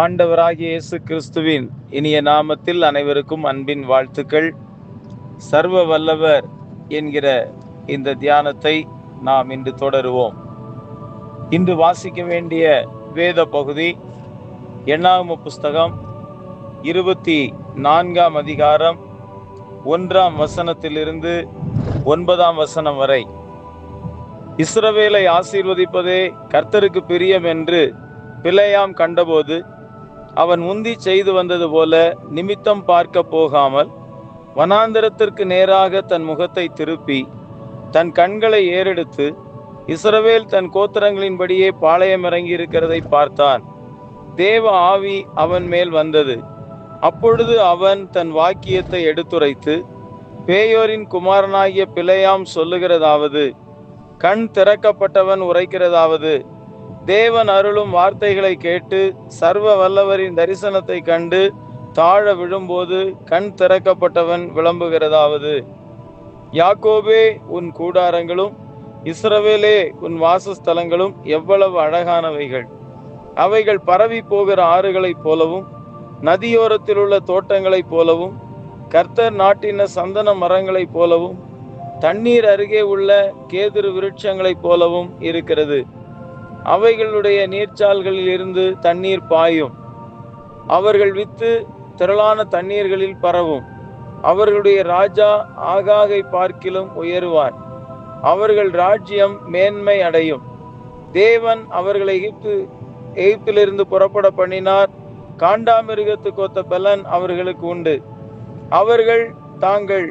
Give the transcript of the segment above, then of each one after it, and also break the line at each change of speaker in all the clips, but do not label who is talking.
ஆண்டவராகிய இயேசு கிறிஸ்துவின் இனிய நாமத்தில் அனைவருக்கும் அன்பின் வாழ்த்துக்கள். சர்வ வல்லவர் என்கிற இந்த தியானத்தை நாம் இன்று தொடருவோம். இன்று வாசிக்க வேண்டிய வேத பகுதி எண்ணாகம புஸ்தகம் 24ஆம் அதிகாரம் 1ஆம் வசனத்திலிருந்து 9ஆம் வசனம் வரை. இஸ்ரவேலை ஆசீர்வதிப்பதே கர்த்தருக்கு பிரியம் என்று பிலேயாம் கண்டபோது அவன் முந்தி செய்து வந்தது போல நிமித்தம் பார்க்க போகாமல் வனாந்தரத்திற்கு நேராக தன் முகத்தை திருப்பி தன் கண்களை ஏறெடுத்து இஸ்ரவேல் தன் கோத்திரங்களின்படியே பாளையம் இறங்கி இருக்கிறதை பார்த்தான். தேவ ஆவி அவன் மேல் வந்தது. அப்பொழுது அவன் தன் வாக்கியத்தை எடுத்துரைத்து, பேயோரின் குமாரனாகிய பிலேயாம் சொல்லுகிறதாவது, கண் திறக்கப்பட்டவன் உரைக்கிறதாவது, தேவன் அருளும் வார்த்தைகளை கேட்டு சர்வ வல்லவரின் தரிசனத்தை கண்டு தாழ விழும்போது கண் திறக்கப்பட்டவன் விளம்புகிறதாவது, யாக்கோபே உன் கூடாரங்களும் இஸ்ரவேலே உன் வாசஸ்தலங்களும் எவ்வளவு அழகானவைகள்! அவைகள் பரவி போகிற ஆறுகளைப் போலவும் நதியோரத்தில் உள்ள தோட்டங்களைப் போலவும் கர்த்தர் நாட்டின சந்தன மரங்களைப் போலவும் தண்ணீர் அருகே உள்ள கேதுரு விருட்சங்களைப் போலவும் இருக்கிறது. அவைகளுடைய நீர்ச்சால்களில் இருந்து தண்ணீர் பாயும். அவர்கள் வித்து திரளான தண்ணீர்களில் பரவும். அவர்களுடைய ராஜா ஆகாகை பார்க்கிலும் உயருவார். அவர்கள் ராஜ்யம் மேன்மை அடையும். தேவன் அவர்களை எகிப்திலிருந்து புறப்பட பண்ணினார். காண்டாமிருகத்துக்கு ஒத்த பலன் அவர்களுக்கு உண்டு. அவர்கள் தாங்கள்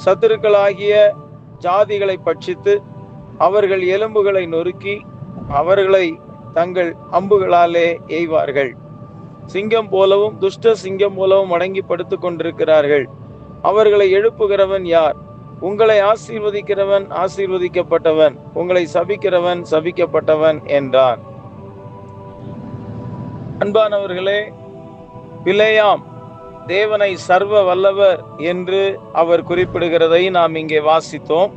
சத்துருக்களாகிய ஜாதிகளை பட்சித்து அவர்கள் எலும்புகளை நொறுக்கி அவர்களை தங்கள் அம்புகளாலே எய்வார்கள். சிங்கம் போலவும் துஷ்ட சிங்கம் போலவும் அடங்கி படுத்துக் கொண்டிருக்கிறார்கள். அவர்களை எழுப்புகிறவன் யார்? உங்களை ஆசீர்வதிக்கிறவன் ஆசீர்வதிக்கப்பட்டவன், உங்களை சபிக்கிறவன் சபிக்கப்பட்டவன் என்றான். அன்பானவர்களே, பிலேயாம் தேவனை சர்வ வல்லவர் என்று அவர் குறிப்பிடுகிறதை நாம் இங்கே வாசித்தோம்.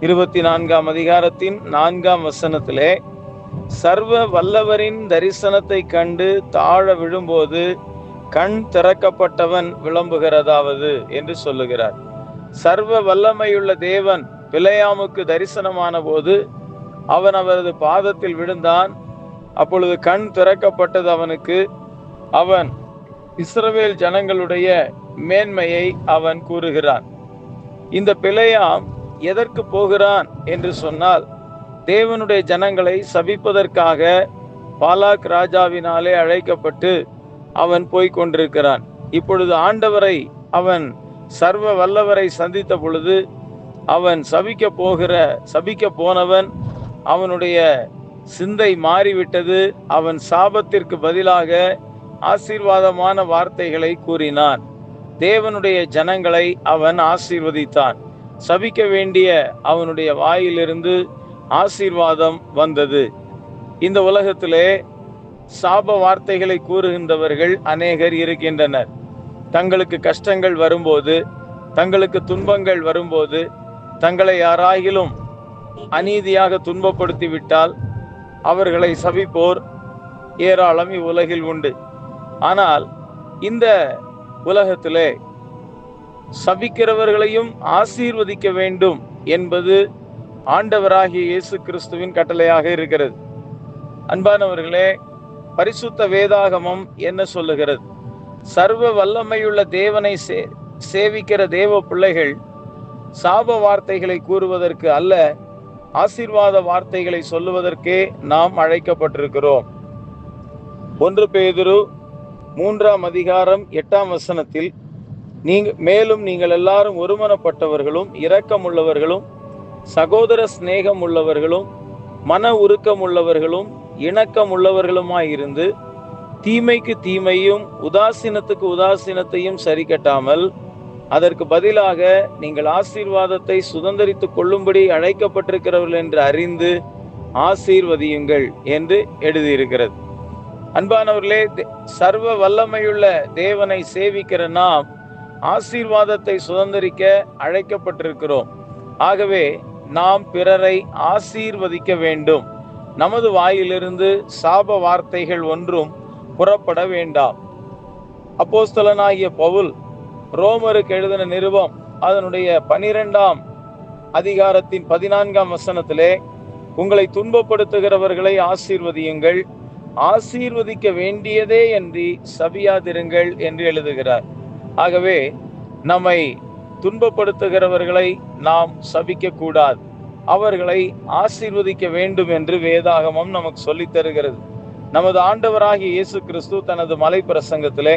24ஆம் அதிகாரத்தின் 4ஆம் வசனத்திலே சர்வ வல்லவரின் தரிசனத்தை கண்டு தாழ விழும்போது கண் திறக்கப்பட்டவன் விளம்புகிறதாவது என்று சொல்லுகிறார். சர்வ வல்லமையுள்ள தேவன் பிலேயாமுக்கு தரிசனமான போது அவன் அவரது பாதத்தில் விழுந்தான். அப்பொழுது கண் திறக்கப்பட்டது அவனுக்கு. அவன் இஸ்ரவேல் ஜனங்களுடைய மேன்மையை அவன் கூறுகிறான். இந்த பிலேயாம் எதற்கு போகிறான் என்று சொன்னால், தேவனுடைய ஜனங்களை சபிப்பதற்காக பாலாக் ராஜாவினாலே அழைக்கப்பட்டு அவன் போய்கொண்டிருக்கிறான். இப்பொழுது ஆண்டவரை அவன் சர்வ வல்லவரை சந்தித்த பொழுது அவன் சபிக்க போனவன் அவனுடைய சிந்தை மாறிவிட்டது. அவன் சாபத்திற்கு பதிலாக ஆசீர்வாதமான வார்த்தைகளை கூறினான். தேவனுடைய ஜனங்களை அவன் ஆசீர்வதித்தான். சபிக்க வேண்டிய அவனுடைய வாயிலிருந்து ஆசீர்வாதம் வந்தது. இந்த உலகத்திலே சாப வார்த்தைகளை கூறுகின்றவர்கள் அநேகர் இருக்கின்றனர். தங்களுக்கு கஷ்டங்கள் வரும்போது, தங்களுக்கு துன்பங்கள் வரும்போது, தங்களை யாராயிலும் அநீதியாக துன்பப்படுத்தி விட்டால் அவர்களை சபிப்போர் ஏராளம் இவ்வுலகில் உண்டு. ஆனால் இந்த உலகத்திலே சபிக்கிறவர்களையும் ஆசீர்வதிக்க வேண்டும் என்பது ஆண்டவராகிய இயேசு கிறிஸ்துவின் கட்டளையாக இருக்கிறது. அன்பானவர்களே, பரிசுத்த வேதாகமம் என்ன சொல்லுகிறது? சர்வ வல்லமையுள்ள தேவனை சேவிக்கிற தேவ பிள்ளைகள் சாப வார்த்தைகளை கூறுவதற்கு அல்ல, ஆசீர்வாத வார்த்தைகளை சொல்லுவதற்கே நாம் அழைக்கப்பட்டிருக்கிறோம். 1 பேதுரு 3ஆம் அதிகாரம் 8ஆம் வசனத்தில், மேலும் நீங்கள் எல்லாரும் ஒருமனப்பட்டவர்களும் இரக்கமுள்ளவர்களும் சகோதர சிநேகம் உள்ளவர்களும் மன உருக்கம் உள்ளவர்களும் இணக்கம் உள்ளவர்களுமாயிருந்து தீமைக்கு தீமையும் உதாசீனத்துக்கு உதாசீனத்தையும் சரி கட்டாமல் அதற்கு பதிலாக நீங்கள் ஆசீர்வாதத்தை சுதந்தரித்துக் கொள்ளும்படி அழைக்கப்பட்டிருக்கிறவர்கள் என்று அறிந்து ஆசீர்வதியுங்கள் என்று எழுதியிருக்கிறது. அன்பானவர்களே, சர்வ வல்லமையுள்ள தேவனை சேவிக்கிற நாம் ஆசீர்வாதத்தை சுதந்தரிக்க அழைக்கப்பட்டிருக்கிறோம். ஆகவே நாம் பிறரை ஆசீர்வதிக்க வேண்டும். நமது வாயிலிருந்து சாப வார்த்தைகள் ஒன்றும் புறப்பட வேண்டாம். அப்போஸ்தலனாகிய பவுல் ரோமருக்கு எழுதின நிருபம் அதனுடைய 12ஆம் அதிகாரத்தின் 14ஆம் வசனத்திலே, உங்களை துன்பப்படுத்துகிறவர்களை ஆசீர்வதியுங்கள், ஆசீர்வதிக்க வேண்டியதே அன்றி சபியாதிருங்கள் என்று எழுதுகிறார். ஆகவே நம்மை துன்பப்படுத்துகிறவர்களை நாம் சபிக்க கூடாது, அவர்களை ஆசீர்வதிக்க வேண்டும் என்று வேதாகமம் நமக்கு சொல்லித் தருகிறது. நமது ஆண்டவராகிய இயேசு கிறிஸ்து தனது மலை பிரசங்கத்திலே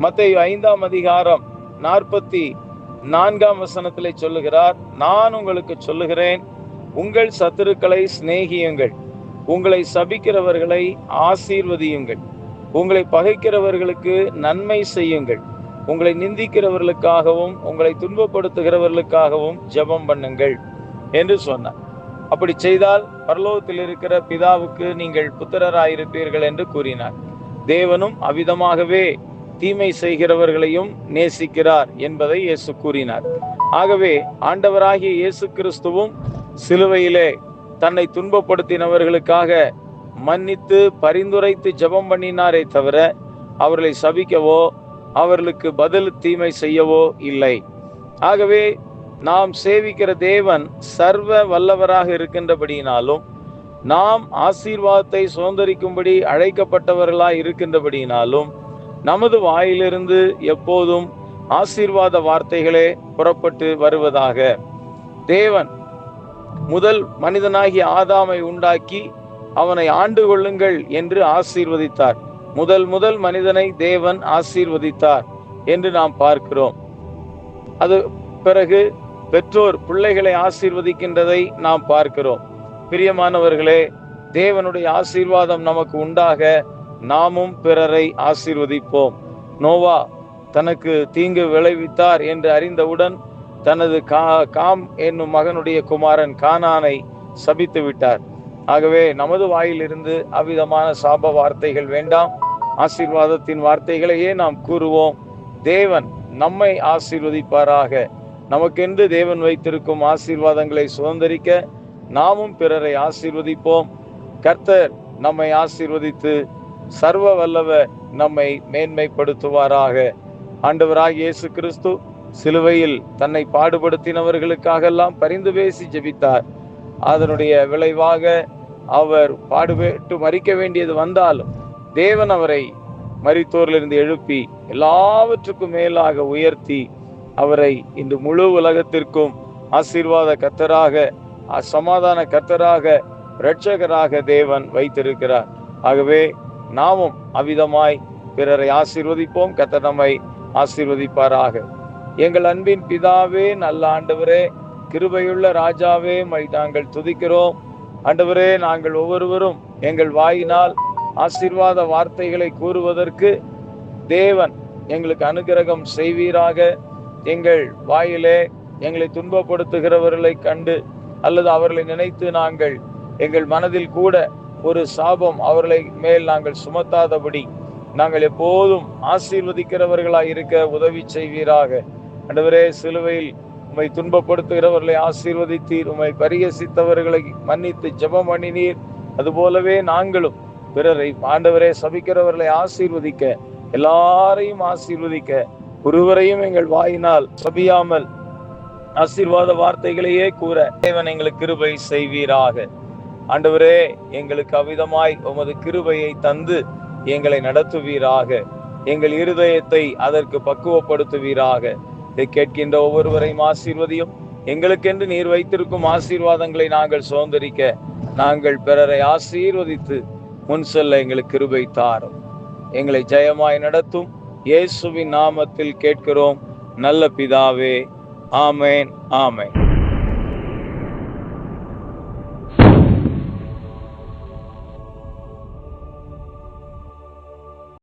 மத்தேயு 5ஆம் அதிகாரம் 44ஆம் வசனத்திலே சொல்லுகிறார், நான் உங்களுக்கு சொல்லுகிறேன், உங்கள் சத்துருக்களை சிநேகியுங்கள், உங்களை சபிக்கிறவர்களை ஆசீர்வதியுங்கள், உங்களை பகைக்கிறவர்களுக்கு நன்மை செய்யுங்கள், உங்களை நிந்திக்கிறவர்களுக்காகவும் உங்களை துன்பப்படுத்துகிறவர்களுக்காகவும் ஜெபம் பண்ணுங்கள் என்று சொன்னார். அப்படி செய்தால் பரலோகத்தில் இருக்கிற பிதாவுக்கு நீங்கள் புத்திரராயிருப்பீர்கள் என்று கூறினார். தேவனும் அவ்விதமாகவே தீமை செய்கிறவர்களையும் நேசிக்கிறார் என்பதை இயேசு கூறினார். ஆகவே ஆண்டவராகிய இயேசு கிறிஸ்துவும் சிலுவையிலே தன்னை துன்பப்படுத்தினவர்களுக்காக மன்னித்து பரிந்துரைத்து ஜெபம் பண்ணினாரே தவிர அவர்களை சபிக்கவோ அவர்களுக்கு பதில் தீமை செய்யவோ இல்லை. ஆகவே நாம் சேவிக்கிற தேவன் சர்வ வல்லவராக இருக்கின்றபடியினாலும், நாம் ஆசீர்வாதத்தை சுதந்தரிக்கும்படி அழைக்கப்பட்டவர்களாய் இருக்கின்றபடியினாலும், நமது வாயிலிருந்து எப்போதும் ஆசீர்வாத வார்த்தைகளே புறப்பட்டு வருவதாக. தேவன் முதல் மனிதனாகிய ஆதாமை உண்டாக்கி அவனை ஆண்டு கொள்ளுங்கள் என்று ஆசீர்வதித்தார். முதல் மனிதனை தேவன் ஆசீர்வதித்தார் என்று நாம் பார்க்கிறோம். அது பிறகு பெற்றோர் பிள்ளைகளை ஆசீர்வதிக்கின்றதை நாம் பார்க்கிறோம். பிரியமானவர்களே, தேவனுடைய ஆசீர்வாதம் நமக்கு உண்டாக நாமும் பிறரை ஆசீர்வதிப்போம். நோவா தனக்கு தீங்கு விளைவித்தார் என்று அறிந்தவுடன் தனது காம் என்னும் மகனுடைய குமாரன் கானானை சபித்து விட்டார். ஆகவே நமது வாயிலிருந்து அவ்விதமான சாப வார்த்தைகள் வேண்டாம், ஆசீர்வாதத்தின் வார்த்தைகளையே நாம் கூறுவோம். தேவன் நம்மை ஆசீர்வதிப்பாராக. நமக்கென்று தேவன் வைத்திருக்கும் ஆசீர்வாதங்களை சுதந்தரிக்க நாமும் பிறரை ஆசீர்வதிப்போம். கர்த்தர் நம்மை ஆசீர்வதித்து சர்வ வல்லவர் நம்மை மேன்மைப்படுத்துவாராக. ஆண்டவராகிய இயேசு கிறிஸ்து சிலுவையில் தன்னை பாடுபடுத்தினவர்களுக்காகெல்லாம் பரிந்து பேசி ஜெபித்தார். அதனுடைய விளைவாக அவர் பாடுபட்டு மரிக்க வேண்டியது வந்தாலும் தேவன் அவரை மரித்தோரிலிருந்து எழுப்பி எல்லாவற்றுக்கும் மேலாக உயர்த்தி அவரை இன்று முழு உலகத்திற்கும் ஆசீர்வாத கர்த்தராக, சமாதான கர்த்தராக, இரட்சகராக தேவன் வைத்திருக்கிறார். ஆகவே நாமும் அவ்விதமாய் பிறரை ஆசீர்வதிப்போம். கர்த்தர் நம்மை ஆசீர்வதிப்பாராக. எங்கள் அன்பின் பிதாவே, நல்ல ஆண்டவரே, கிருபையுள்ள ராஜாவே, நாங்கள் துதிக்கிறோம். ஆண்டவரே, நாங்கள் ஒவ்வொருவரும் எங்கள் வாயினால் ஆசீர்வாத வார்த்தைகளை கூறுவதற்கு தேவன் எங்களுக்கு அனுக்கிரகம் செய்வீராக. எங்கள் வாயிலே எங்களை துன்பப்படுத்துகிறவர்களை கண்டு அல்லது அவர்களை நினைத்து நாங்கள் எங்கள் மனதில் கூட ஒரு சாபம் அவர்களை மேல் நாங்கள் சுமத்தாதபடி நாங்கள் எப்போதும் ஆசீர்வதிக்கிறவர்களாய் இருக்க உதவி செய்வீராக. ஆண்டவரே, சிலுவையில் உம்மை துன்பப்படுத்துகிறவர்களை ஆசீர்வதித்தீர், உம்மை பரிகசித்தவர்களை மன்னித்து ஜெபம் பண்ணினீர். அதுபோலவே நாங்களும் பிறரை ஆண்டவரே சபிக்கிறவர்களை ஆசீர்வதிக்க, எல்லாரையும் ஆசீர்வதிக்க, ஒருவரையும் எங்கள் வாயினால் சபியாமல் ஆசீர்வாத வார்த்தைகளையே கூற தேவன் எங்களுக்கு கிருபை செய்வீராக. ஆண்டவரே, எங்களுக்கு அவ்விதமாய் உமது கிருபையை தந்து எங்களை நடத்துவீராக. எங்கள் இருதயத்தை அதற்கு பக்குவப்படுத்துவீராக. இதை கேட்கின்ற ஒவ்வொருவரையும் ஆசீர்வதியும். எங்களுக்கென்று நீர் வைத்திருக்கும் ஆசீர்வாதங்களை நாங்கள் சுதந்தரிக்க நாங்கள் பிறரை ஆசீர்வதித்து முன் செல்ல எங்களுக்கு கிருபை தாரும். எங்களை ஜெயமாய் நடத்தும். இயேசுவின் நாமத்தில் கேட்கிறோம் நல்ல பிதாவே. ஆமேன், ஆமேன்.